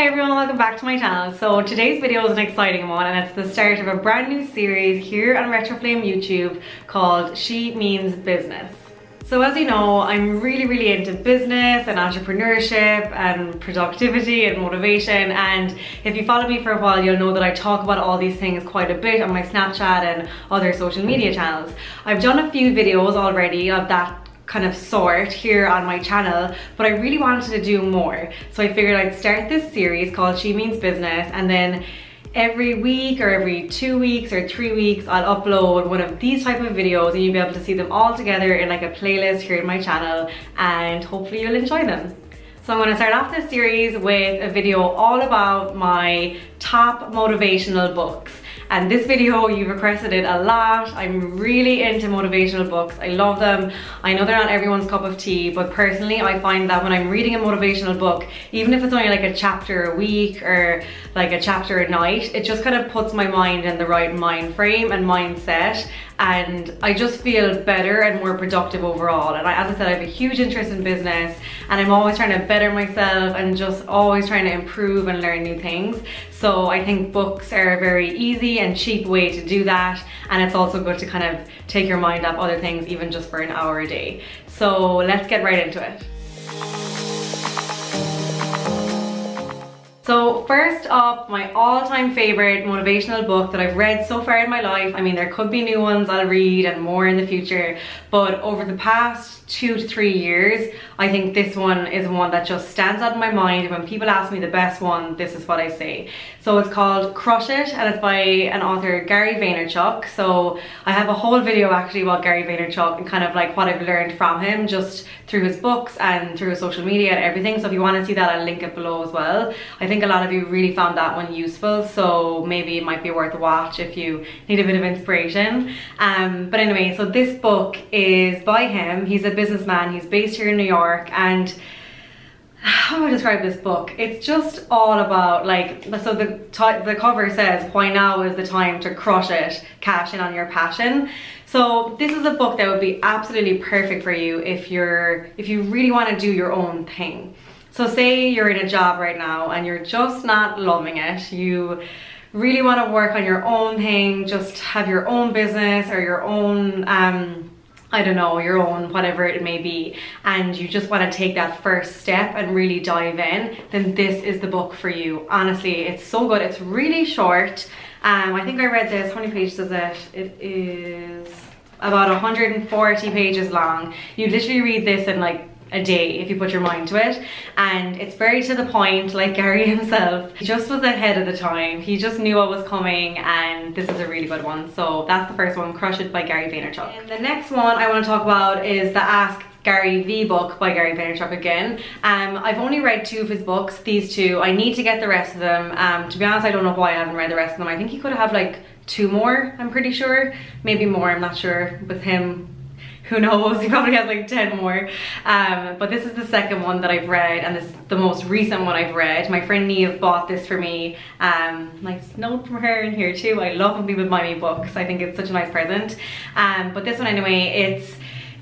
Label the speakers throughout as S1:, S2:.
S1: everyone, welcome back to my channel. So today's video is an exciting one and it's the start of a brand new series here on Retroflame YouTube called She Means Business. So as you know, I'm really into business and entrepreneurship and productivity and motivation, and if you follow me for a while you'll know that I talk about all these things quite a bit on my Snapchat and other social media channels. I've done a few videos already of that kind of sort here on my channel, but I really wanted to do more. So I figured I'd start this series called She Means Business, and then every week or every 2 weeks or 3 weeks I'll upload one of these type of videos and you'll be able to see them all together in like a playlist here in my channel, and hopefully you'll enjoy them. So I'm going to start off this series with a video all about my top motivational books. And this video, you've requested it a lot. I'm really into motivational books. I love them. I know they're not everyone's cup of tea, but personally I find that when I'm reading a motivational book, even if it's only like a chapter a week or like a chapter a night, it just kind of puts my mind in the right mind frame and mindset, and I just feel better and more productive overall. And as I said, I have a huge interest in business and I'm always trying to better myself and just always trying to improve and learn new things. So I think books are a very easy and cheap way to do that, and it's also good to kind of take your mind off other things even just for an hour a day. So let's get right into it. So first up, my all-time favorite motivational book that I've read so far in my life. I mean, there could be new ones I'll read and more in the future, but over the past 2 to 3 years, I think this one is one that just stands out in my mind. When people ask me the best one, this is what I say. So it's called Crush It, and it's by an author, Gary Vaynerchuk. So I have a whole video actually about Gary Vaynerchuk and kind of like what I've learned from him just through his books and through his social media and everything. So if you want to see that, I'll link it below as well. I think a lot of you really found that one useful, so maybe it might be worth a watch if you need a bit of inspiration. But anyway, so this book is by him. He's a businessman. He's based here in New York, and how do I describe this book? It's just all about, like, so the cover says, "Why now is the time to crush it, cash in on your passion." So this is a book that would be absolutely perfect for you if you really want to do your own thing. So say you're in a job right now and you're just not loving it. You really want to work on your own thing, just have your own business or your own I don't know, your own whatever it may be, and you just want to take that first step and really dive in, then this is the book for you. Honestly, it's so good. It's really short. I think I read this, how many pages is it? It is about 140 pages long. You literally read this in like a day if you put your mind to it, and it's very to the point, like Gary himself. He just was ahead of the time. He just knew what was coming, and this is a really good one. So that's the first one, Crush It by Gary Vaynerchuk. And the next one I want to talk about is the Askgaryvee book by Gary Vaynerchuk again. I've only read 2 of his books, these 2. I need to get the rest of them. To be honest, I don't know why I haven't read the rest of them. I think he could have like 2 more, I'm pretty sure. Maybe more, I'm not sure. With him, who knows, he probably has like 10 more. But this is the second one that I've read, and this is the most recent one I've read. My friend Neve bought this for me. Nice note from her in here too. I love when people buy me books. I think it's such a nice present. But this one anyway,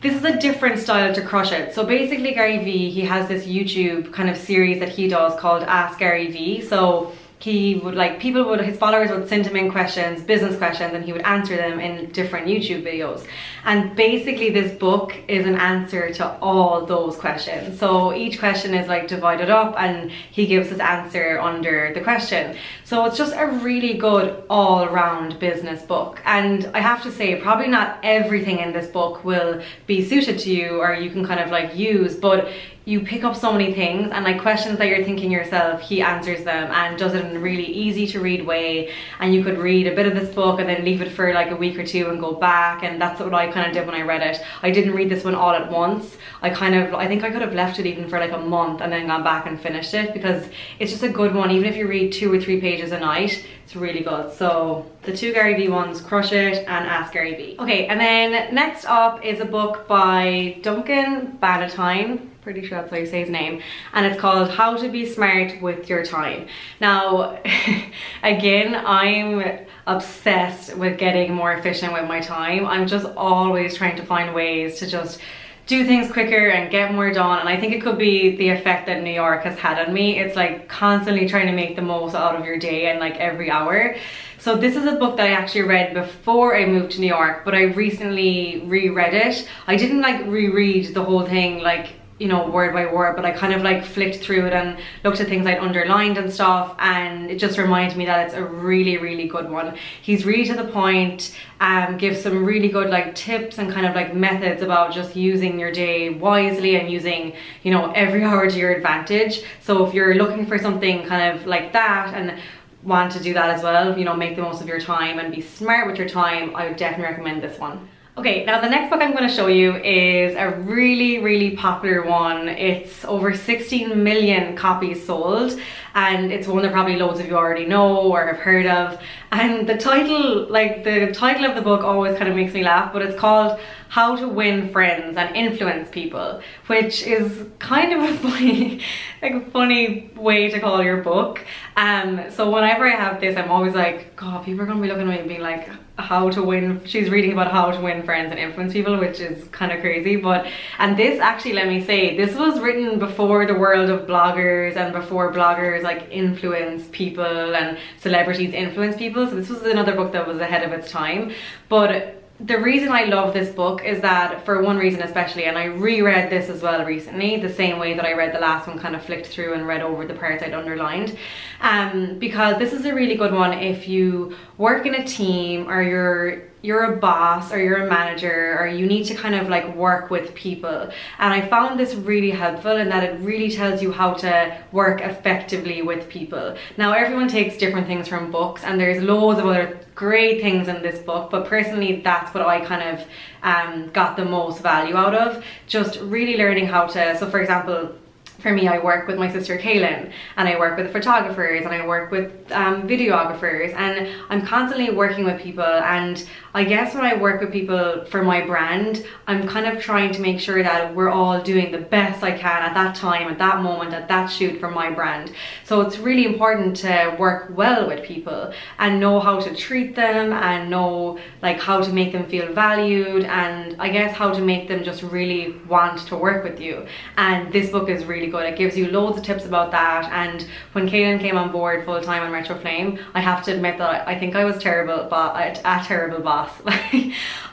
S1: this is a different style to Crush It. So basically Gary Vee, he has this YouTube kind of series that he does called Askgaryvee. So he would, like, his followers would send him in questions, business questions, and he would answer them in different YouTube videos. And basically this book is an answer to all those questions. So each question is like divided up and he gives his answer under the question. So it's just a really good all-round business book. And I have to say, probably not everything in this book will be suited to you or you can kind of like use, but you pick up so many things, and like questions that you're thinking yourself, he answers them and does it in a really easy to read way. And you could read a bit of this book and then leave it for like a week or 2 and go back, and that's what I kind of did when I read it. I didn't read this one all at once. I think I could have left it even for like a month and then gone back and finished it, because it's just a good one. Even if you read 2 or 3 pages a night, it's really good. So the 2 Gary Vee ones, Crush It and Askgaryvee. Okay, and then next up is a book by Duncan Bannatyne. Pretty sure that's how you say his name, and it's called How to Be Smart with Your Time. Now again, I'm obsessed with getting more efficient with my time. I'm just always trying to find ways to just do things quicker and get more done. And I think it could be the effect that New York has had on me. It's like constantly trying to make the most out of your day and like every hour. So this is a book that I actually read before I moved to New York, but I recently reread it. I didn't like reread the whole thing like, you know, word by word, but I kind of like flicked through it and looked at things I'd underlined and stuff, and it just reminded me that it's a really, really good one. He's really to the point, gives some really good like tips and kind of like methods about just using your day wisely and using, you know, every hour to your advantage. So if you're looking for something kind of like that and want to do that as well, you know, make the most of your time and be smart with your time, I would definitely recommend this one. Okay, now the next book I'm going to show you is a really, really popular one. It's over 16 million copies sold, and it's one that probably loads of you already know or have heard of. And the title, like the title of the book always kind of makes me laugh, but it's called How to Win Friends and Influence People, which is kind of a funny, like a funny way to call your book. So whenever I have this, I'm always like, God, people are gonna be looking at me and being like, how to win, she's reading about how to win friends and influence people, which is kind of crazy. But, and this actually, let me say, this was written before the world of bloggers and before bloggers like influence people and celebrities influence people. So this was another book that was ahead of its time. But the reason I love this book is that, for one reason especially, and I reread this as well recently, the same way that I read the last one, kind of flicked through and read over the parts I'd underlined, because this is a really good one if you work in a team, or you're a boss, or you're a manager, or you need to kind of like work with people. And I found this really helpful in that it really tells you how to work effectively with people. Now everyone takes different things from books, and there's loads of other great things in this book, but personally that's what I kind of got the most value out of. Just really learning how to, so for example, for me, I work with my sister Kaylin, and I work with photographers, and I work with videographers, and I'm constantly working with people. And I guess when I work with people for my brand, I'm kind of trying to make sure that we're all doing the best I can at that time, at that moment, at that shoot for my brand. So it's really important to work well with people and know how to treat them, and know like how to make them feel valued, and I guess how to make them just really want to work with you. And this book is really good. It gives you loads of tips about that. And when Kaylin came on board full time on Retro Flame, I have to admit that I think I was terrible, but a terrible boss.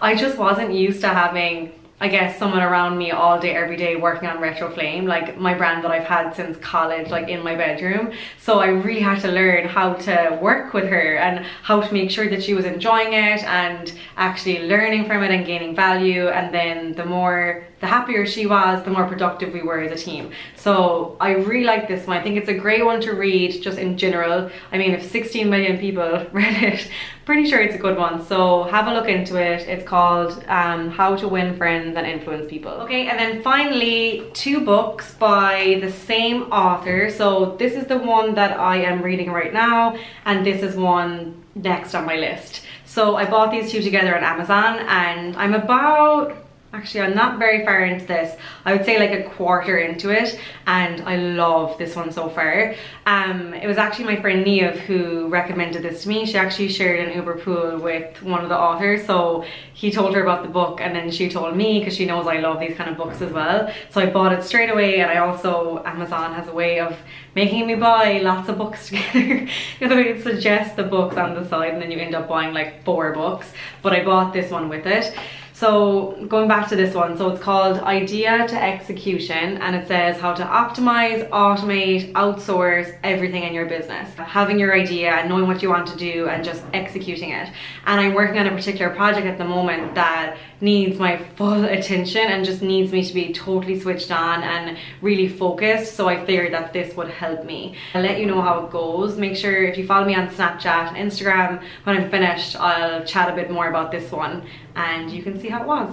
S1: I just wasn't used to having, I guess, someone around me all day, every day working on Retro Flame, like my brand that I've had since college, like in my bedroom. So I really had to learn how to work with her and how to make sure that she was enjoying it and actually learning from it and gaining value. And then the happier she was, the more productive we were as a team. So I really like this one. I think it's a great one to read just in general. I mean, if 16 million people read it, pretty sure it's a good one. So have a look into it. It's called How to Win Friends and Influence People. Okay, and then finally, 2 books by the same author. So this is the one that I am reading right now, and this is one next on my list. So I bought these 2 together on Amazon, and I'm about, actually I'm not very far into this, I would say like a quarter into it, and I love this one so far. It was actually my friend Neve who recommended this to me. She actually shared an Uber pool with one of the authors, so he told her about the book, and then she told me, because she knows I love these kind of books as well. So I bought it straight away, and I also, Amazon has a way of making me buy lots of books together. You know, it suggests the books on the side, and then you end up buying like 4 books, but I bought this one with it. So going back to this one, so it's called Idea to Execution, and it says how to optimize, automate, outsource everything in your business. Having your idea and knowing what you want to do and just executing it. And I'm working on a particular project at the moment that needs my full attention and just needs me to be totally switched on and really focused. So I figured that this would help me. I'll let you know how it goes. Make sure if you follow me on Snapchat and Instagram, when I'm finished, I'll chat a bit more about this one and you can see how it was.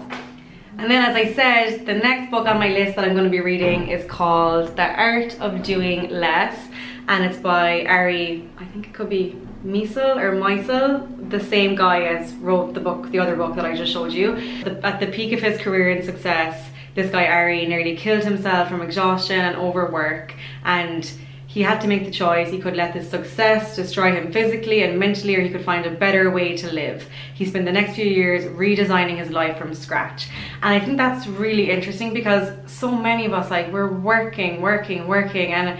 S1: And then, as I said, the next book on my list that I'm going to be reading is called The Art of Doing Less, and it's by Ari, I think it could be Meisel or Meisel, the same guy as wrote the book, the other book that I just showed you. At the peak of his career and success, this guy Ari nearly killed himself from exhaustion and overwork, and he had to make the choice. He could let this success destroy him physically and mentally, or he could find a better way to live. He spent the next few years redesigning his life from scratch. And I think that's really interesting because so many of us, like, we're working, and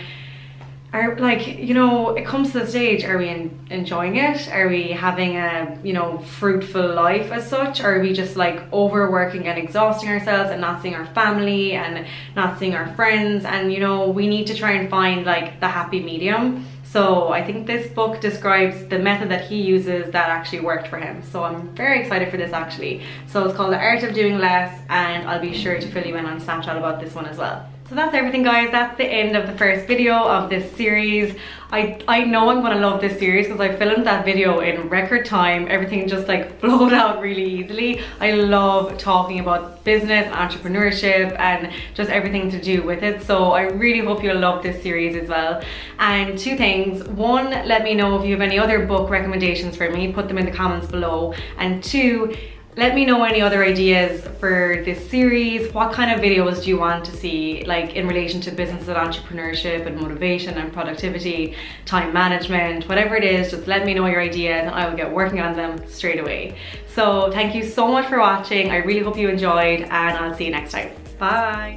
S1: are like, you know, it comes to the stage, are we enjoying it? Are we having a, you know, fruitful life as such? Or are we just like overworking and exhausting ourselves and not seeing our family and not seeing our friends? And, you know, we need to try and find like the happy medium. So I think this book describes the method that he uses that actually worked for him. So I'm very excited for this actually. So it's called The Art of Doing Less, and I'll be sure to fill you in on Snapchat about this one as well. So that's everything, guys. That's the end of the first video of this series. I know I'm gonna love this series because I filmed that video in record time. Everything just like flowed out really easily. I love talking about business, entrepreneurship, and just everything to do with it. So I really hope you'll love this series as well. And two things. One, let me know if you have any other book recommendations for me. Put them in the comments below. And two, let me know any other ideas for this series. What kind of videos do you want to see, like in relation to business and entrepreneurship and motivation and productivity, time management, whatever it is, just let me know your ideas and I will get working on them straight away. So thank you so much for watching. I really hope you enjoyed, and I'll see you next time. Bye.